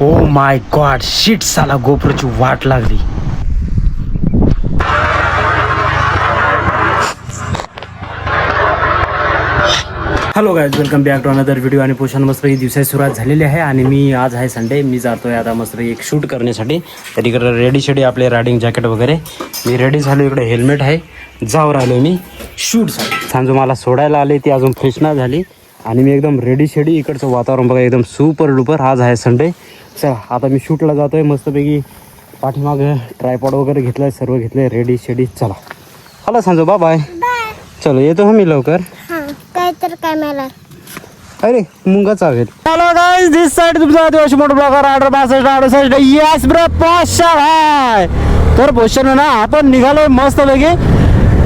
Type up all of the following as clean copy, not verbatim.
Oh my God shit, साला गोप्रोची वाट लागली. Hello guys, welcome back to another video. आणि पोषण मस्त ही दिवसाची सुरुवात झालेली आहे आणि मी आज आहे संडे. मी जातोय आता मस्त एक शूट करण्यासाठी. तर इकडे रेडी शेडी आपले रायडिंग जॅकेट वगैरे मी रेडी झालो. इकडे हेल्मेट आहे, जाऊ राहिलो मी शूटसाठी. सांजू मला सोडायला आले, ती अजून फ्रेश नाही झाली आणि मी एकदम रेडी शेडी. इकडचं वातावरण बघा एकदम सुपर डुपर. आज आहे संडे. चला आता मी शूटला जातो आहे. मस्तपैकी पाठीमागं ट्रायपॉड वगैरे घेतलं आहे, सर्व घेतलं आहे रेडी शेडी. चला हॅलो सांजू, बाय बाय. चलो येतो हा मी लवकर. काय तर काय मला अरे मुंगा चावेल. हॅलो गाइस, दिस साइड तुमचा आदिवासी motor blogger order 62 yes bro पोषण आहे. तर पोषण ना आपण निघालोय मस्त पैकी.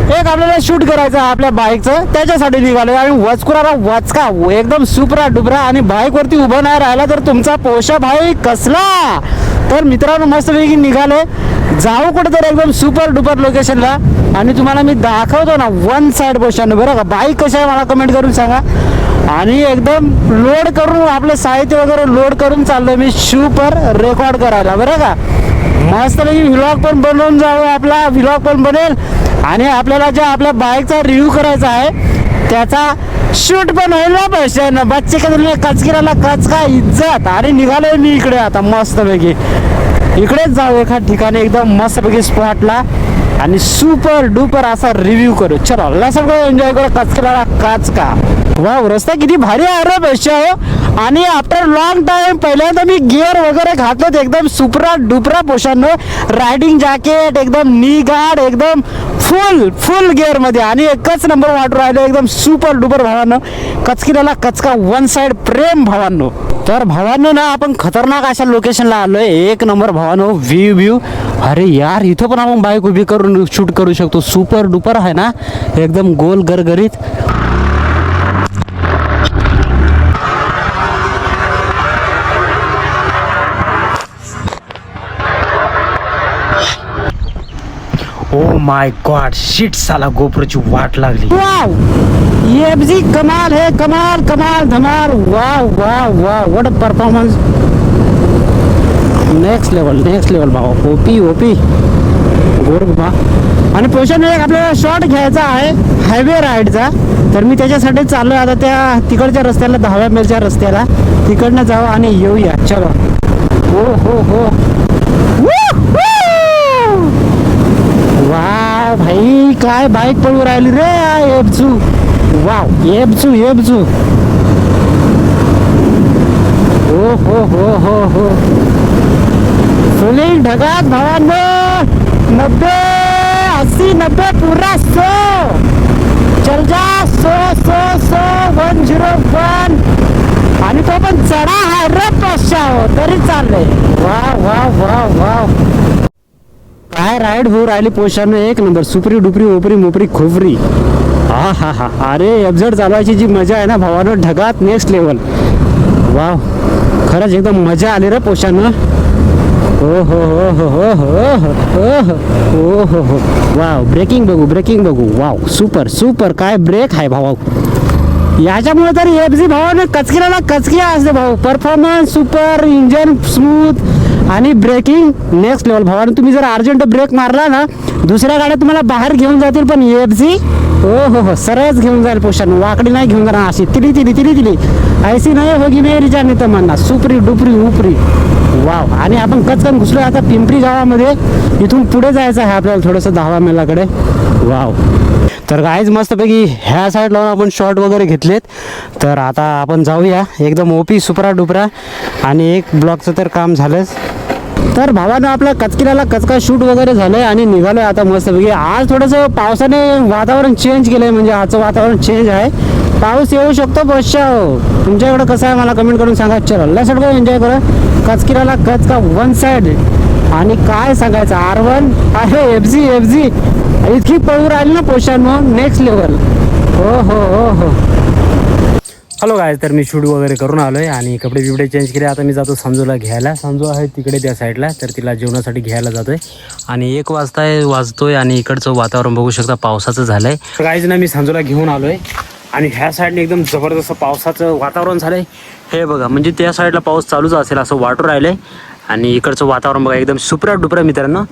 एक आपल्याला शूट करायचं आहे आपल्या बाईकचं, त्याच्यासाठी निघालोय. आणि वचकुराला वचका एकदम सुपरा डुबरा. आणि बाईकवरती उभं नाही राहिला तर तुमचा पोषा भाई कसला. तर मित्रांनो मस्तपैकी निघाले, जाऊ कुठं तर एकदम सुपर डुपर लोकेशनला. आणि तुम्हाला मी दाखवतो ना वन साइड पोषण. बरं का, बाईक कशा आहे मला कमेंट करून सांगा. आणि एकदम लोड करून आपलं साहित्य वगैरे लोड करून चाललोय मी सुपर रेकॉर्ड करायला. बरं का, मस्तपैकी व्लॉग पण बनवून जाऊ, आपला व्लॉग पण बनेल. आणि आपल्याला ज्या आपल्या बाईकचा रिव्ह्यू करायचा आहे त्याचा शूट पण होईल ना पैसे ना. बच्चे का तुला कचकिराला कचका इज्जत. आणि निघालोय मी इकडे आता मस्तपैकी. इकडेच जाऊ एका ठिकाणी एकदम मस्तपैकी स्पॉटला आणि सुपर डुपर असा रिव्ह्यू करू. चलो सगळं एन्जॉय करू. कचकिराला कचका. वाव, रस्ता किती भारी आहे रे पैसे. आणि आफ्टर लॉंग टाइम पहिल्यांदा मी गिअर वगैरे घातलं एकदम सुपरा डुपरा पोषांनो. रायडिंग जॅकेट एकदम नी गार्ड एकदम फुल गिअर मध्ये. आणि एकच नंबर वाटू राहिलो एकदम सुपर डुपर भावांनो. कचकिराला कचका वन साइड प्रेम भावांनो. तर भावांनो ना आपण खतरनाक अशा लोकेशनला आलोय. एक नंबर भावांनो व्ह्यू. अरे यार, इथं पण आपण बाईक उभी करून शूट करू शकतो. सुपर डुपर आहे ना, एकदम गोल गरगरीत. ओ माय गॉड शिट, साला गोप्रोची वाट लागली. वाव, ये भी कमाल है, कमाल कमाल धमाल. Wow wow wow, what a performance. Next level भावा. ओपी गोर बाबा. आणि पोषण एक आपल्याला शॉट घ्यायचा आहे हायवे राईडचा. तर मी त्याच्यासाठी चाललोय आता त्या तिकडच्या रस्त्याला, 10व्या मेलच्या रस्त्याला. तिकडनं जाऊ आणि येऊया. चलो. हो वाव भाई, काय बाईक पळू राहिली रे एबजू. वाव एबजू. हो फुलिंग ढगात भावांनो. 90 80 90 पुरा 100. चल जा 100 101. आणि तो पण चढा आहे रे पश्चाव तरी चाललंय. वाव काय राईड हो राहिली पोषानं. एक नंबर सुपरी डुपरी ओपरी मोपरी खोपरी. हा. अरे एफझेड चालवायची जी मजा आहे ना भावानं ढगात, नेक्स्ट लेवल. वाव, खरंच एकदम मजा आली रे पोषानं. हो. वाव, ब्रेकिंग बघू. वाव सुपर काय ब्रेक आहे भाऊ. याच्यामुळे तर एफझी भावानं कचकिराला कचकिया असते भाऊ. परफॉर्मन्स सुपर, इंजन स्मूथ आणि ब्रेकिंग नेक्स्ट लेवल भावानं. तुम्ही जर अर्जंट ब्रेक मारला ना, दुसऱ्या गाड्या तुम्हाला बाहेर घेऊन जातील, पण एफझी हो सरळच घेऊन जाईल पोषण. वाकडी नाही घेऊन जाणार, अशी तिली ऐसी नाही होगी मेरी जाने तमन्ना. सुपरी डुपरी उपरी. वाव. आणि आपण कचकन घुसलो आता पिंपरी गावामध्ये. इथून पुढे जायचं आहे आपल्याला थोडंसं 10व्या मेलाकडे. वाव. तर गाईज मस्तपैकी ह्या साईड लावून आपण शॉट वगैरे घेतलेत. तर आता आपण जाऊया एकदम ओपी सुपरा डुपरा. आणि एक ब्लॉकचं तर काम झालंच. तर भावानं आपल्या कचकिराला कचका शूट वगैरे झालंय आणि निघालोय आता मस्तपैकी. आज थोडंसं पावसाने वातावरण चेंज केलंय, म्हणजे आजचं वातावरण चेंज आहे. पाऊस येऊ शकतो बसच्या. तुमच्याकडे कसं आहे मला कमेंट करून सांगा. चला सगळं एन्जॉय करा. कचकिराला कचका वन साइड. आणि काय सांगायचं, R1 आहे एफझी इतकी पळू राहिली ना पोषांनो, नेक्स्ट लेवल. हो. हॅलो गाईज, तर मी शूट वगैरे करून आलो आहे आणि कपडे बिपडे चेंज केले. आता मी जातो संजूला घ्यायला. संजू आहे तिकडे त्या साईडला, तर तिला जेवणासाठी घ्यायला जातो आहे. आणि 1 वाजतोय आणि इकडचं वातावरण बघू शकता पावसाचं झालं आहे. गाईज ना मी संजूला घेऊन आलो आहे आणि ह्या साईडने एकदम जबरदस्त पावसाचं वातावरण झालं आहे. हे बघा म्हणजे त्या साईडला पाऊस चालूच असेल असं वाटू राहिलंय. आणि इकडचं वातावरण बघा एकदम सुपऱ्या डुपऱ्या मित्रांनो.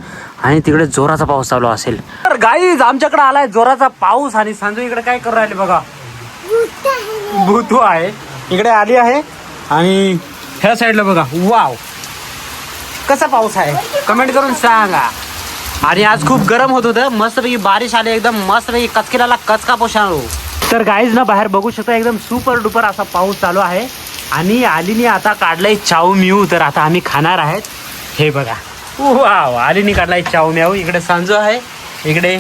आणि तिकडे जोराचा पाऊस चालू असेल. तर गाईज आमच्याकडे आलाय जोराचा पाऊस. आणि संजू इकडे काय करू राहिले बघा. भूतू आहे इकडे आली आहे. आणि ह्या साईडला बघा वाव कसा पाऊस आहे कमेंट करून सांगा. आणि आज खूप गरम होत होतं. मस्तपैकी बारिश आली एकदम मस्तपैकी कचकिलाला कचका पोषाणू. तर गाईज ना बाहेर बघू शकता एकदम सुपर डुपर असा पाऊस चालू आहे. आणि आलीने आता काढलाय चाऊ म्याऊ. तर आता आम्ही खाणार आहेत. हे बघा वाव आलीने काढलाय चाऊ म्याऊ. इकडे सांजू आहे इकडे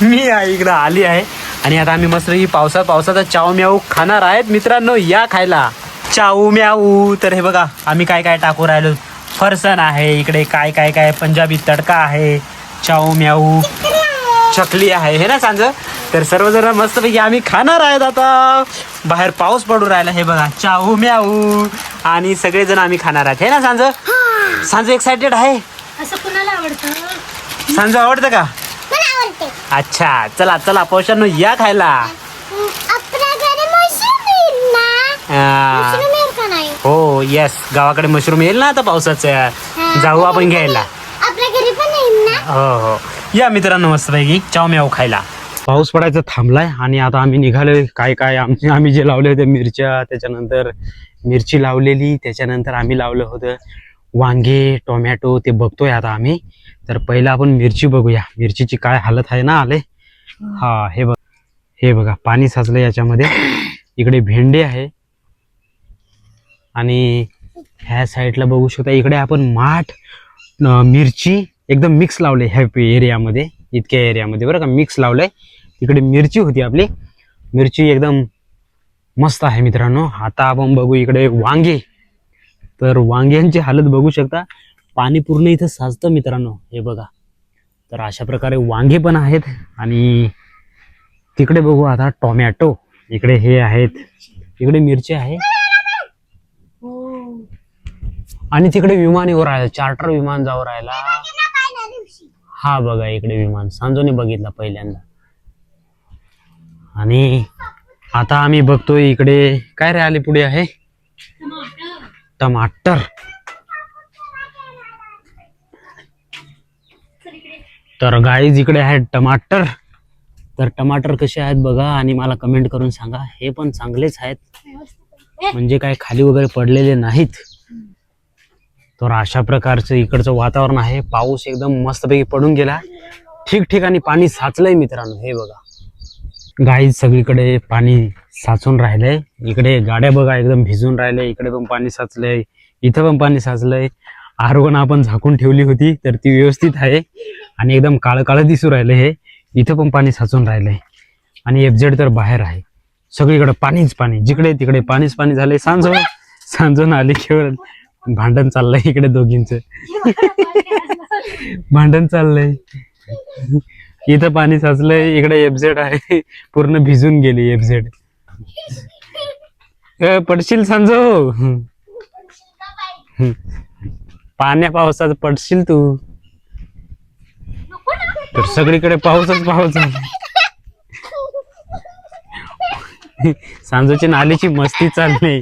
मी आहे इकडे आली आहे. आणि आता आम्ही मस्त ही पावसाचा चाऊ म्याऊ खाणार आहेत मित्रांनो. या खायला चाऊ म्याऊ. तर हे बघा आम्ही काय काय टाकू राहिलो. फरसाण आहे इकडे काय काय काय पंजाबी तडका आहे. चाऊ म्याऊ चकली आहे हे ना सांज. तर सर्वजण मस्तपैकी आम्ही खाणार आहेत. आता बाहेर पाऊस पडून राहिला. हे बघा चाऊ म्याऊ. आणि सगळेजण आम्ही खाणार आहेत हे ना सांज. सांज एक्साइटेड आहे. असं कुणाला आवडतं? सांज आवडतं का? मला आवडते. अच्छा चला चला पोषांनो या खायला. आपल्या घरी मशरूम येईल ना? मशरूम येईल का नाही? हो येस गावाकडे मशरूम येईल ना आता पावसाचं. जाऊ आपण घ्यायला. आपल्या घरी पण येईल ना? हो हो या मित्रांनो मस्तपैकी चाऊ म्याऊ खायला. पाऊस पडायचा थांबलाय. आणि आता आम्ही निघालोय. काय काय आम्ही जे लावले होते मिरच्या त्याच्यानंतर मिरची लावलेली. त्याच्यानंतर आम्ही लावलं होतं वांगे टोमॅटो ते बघतोय आता आम्ही. तर पहिला आपण मिरची बघूया. मिरचीची काय हालत आहे ना आले. हा हे बघा पाणी साचलं याच्यामध्ये. इकडे भेंडे आहे. आणि ह्या साईडला बघू शकता इकडे आपण माठ मिरची एकदम मिक्स लावले ह्या एरियामध्ये. इतक्या एरियामध्ये बरं का मिक्स लावलंय. तिकडे मिरची होती आपली. मिरची एकदम मस्त आहे मित्रांनो. आता आपण बघू इकडे वांगे. तर वांग्यांची हालत बघू शकता. पाणी पूर्ण इथं साचतं मित्रांनो हे बघा. तर अशा प्रकारे वांगे पण आहेत. आणि तिकडे बघू आता टोमॅटो. इकडे हे आहेत. इकडे मिरची आहे. आणि तिकडे विमान येऊ राहिलं. चार्टर विमान जाऊ राहिला. हा बघा इकडे विमान सांजोने बघितला पहिल्यांदा. आणि आता आम्ही बघतोय इकडे काय राहिले पुढे आहे टमाटर. तर गाईज इकडे आहेत टमाटर. तर टमाटर कसे आहेत बघा. आणि मला कमेंट करून सांगा. हे पण चांगलेच आहेत म्हणजे काय खाली वगैरे पडलेले नाहीत. तर अशा प्रकारचं इकडचं वातावरण आहे. पाऊस एकदम मस्तपैकी पडून गेला. ठिकठिकाणी पाणी साचलंय मित्रांनो. हे बघा गाईज सगळीकडे पाणी साचून राहिलंय. इकडे गाड्या बघा एकदम भिजून राहिल्या. इकडे पण पाणी साचलंय. इथं पण पाणी साचलंय. आरवण आपण झाकून ठेवली होती तर ती व्यवस्थित आहे. आणि एकदम काळं काळं दिसू राहिलं हे. इथं पण पाणी साचून राहिलंय. आणि एफजेड तर बाहेर आहे. सगळीकडे पाणीच पाणी. जिकडे तिकडे पाणीच पाणी झालंय. सांजून आली केवळ भांडण चाललंय इकडे दोघींचं. भांडण चाललंय. इथं पाणी साचलंय. इकडे एफजेड आहे. पूर्ण भिजून गेली एफजेड. पडशील सांजो. पाण्या पावसात पडशील तू. तर सगळीकडे पाऊसच पाऊस आहे. सांजोची नालीची मस्ती चालली.